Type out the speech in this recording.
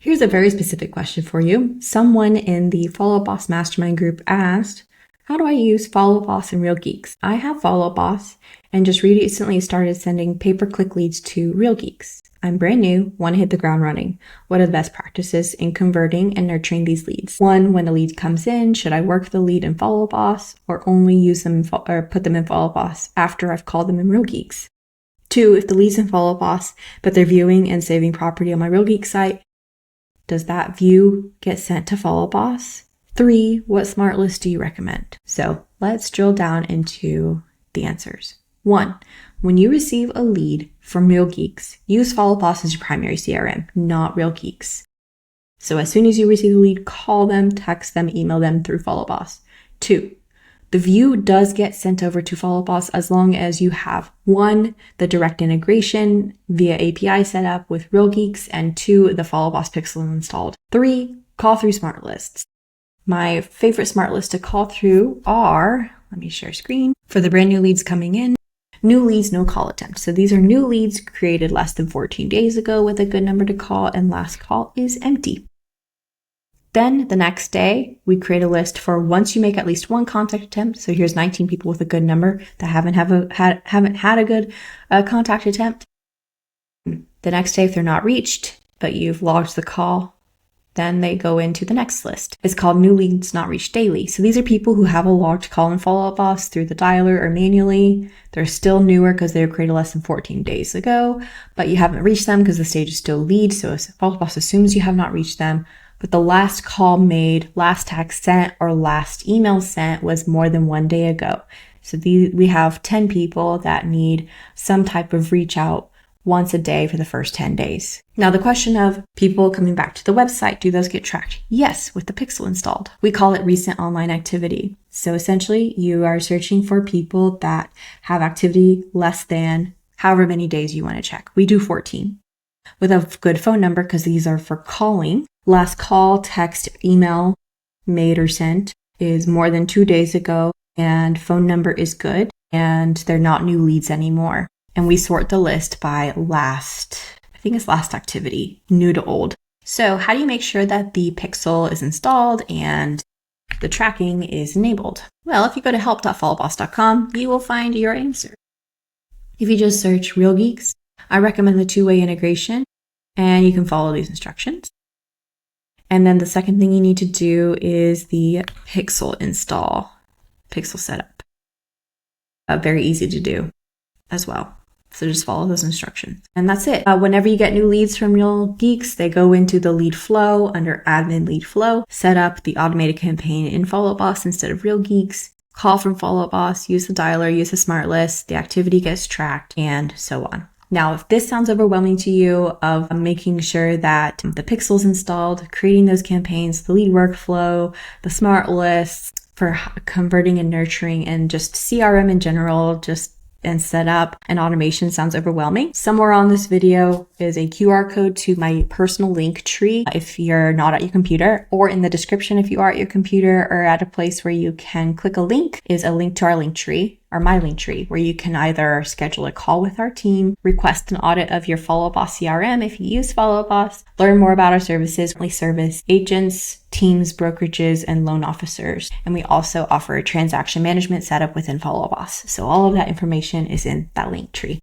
Here's a very specific question for you. Someone in the Follow Up Boss Mastermind group asked, how do I use Follow Up Boss in RealGeeks? I have Follow Up Boss and just recently started sending pay-per-click leads to RealGeeks. I'm brand new, want to hit the ground running. What are the best practices in converting and nurturing these leads? 1, when a lead comes in, should I work the lead in Follow Up Boss or only use them or put them in Follow Up Boss after I've called them in RealGeeks? 2, if the lead's in Follow Up Boss, but they're viewing and saving property on my RealGeeks site, does that view get sent to Follow Up Boss? 3, what smart list do you recommend? So let's drill down into the answers. 1, when you receive a lead from RealGeeks, use Follow Up Boss as your primary CRM, not RealGeeks. So as soon as you receive the lead, call them, text them, email them through Follow Up Boss. 2, the view does get sent over to Follow Up Boss as long as you have 1, the direct integration via API setup with RealGeeks, and 2, the Follow Up Boss pixel installed. 3, call through smart lists. My favorite smart lists to call through are, let me share screen, for the brand new leads coming in, new leads, no call attempt. So these are new leads created less than 14 days ago with a good number to call, and last call is empty. Then the next day, we create a list for once you make at least 1 contact attempt. So here's 19 people with a good number that haven't had a good contact attempt. The next day, if they're not reached, but you've logged the call, then they go into the next list. It's called New Leads Not Reached Daily. So these are people who have a logged call and Follow Up Boss through the dialer or manually. They're still newer because they were created less than 14 days ago, but you haven't reached them because the stage is still lead. So Follow Up Boss assumes you have not reached them. But the last call made, last text sent, or last email sent was more than 1 day ago. So we have 10 people that need some type of reach out once a day for the first 10 days. Now the question of people coming back to the website, do those get tracked? Yes, with the pixel installed. We call it recent online activity. So essentially you are searching for people that have activity less than however many days you want to check. We do 14. With a good phone number, because these are for calling. Last call, text, email made or sent is more than 2 days ago, and phone number is good, and they're not new leads anymore. And we sort the list by last activity, new to old. So how do you make sure that the pixel is installed and the tracking is enabled? Well, if you go to help.followboss.com, you will find your answer. If you just search RealGeeks, I recommend the 2-way integration, and you can follow these instructions. And then the second thing you need to do is the pixel install, pixel setup. Very easy to do as well. So just follow those instructions. And that's it. Whenever you get new leads from RealGeeks, they go into the lead flow under admin lead flow, set up the automated campaign in Follow Up Boss instead of RealGeeks, call from Follow Up Boss, use the dialer, use the smart list, the activity gets tracked, and so on. Now, if this sounds overwhelming to you of making sure that the pixel's installed, creating those campaigns, the lead workflow, the smart lists for converting and nurturing, and just CRM in general, and set up and automation sounds overwhelming, somewhere on this video is a QR code to my personal link tree if you're not at your computer, or in the description if you are at your computer or at a place where you can click a link is a link to our link tree, or my link tree, where you can either schedule a call with our team, request an audit of your Follow Up Boss CRM if you use Follow Up Boss, learn more about our services. We service agents, teams, brokerages, and loan officers. And we also offer a transaction management setup within Follow Up Boss. So all of that information is in that link tree.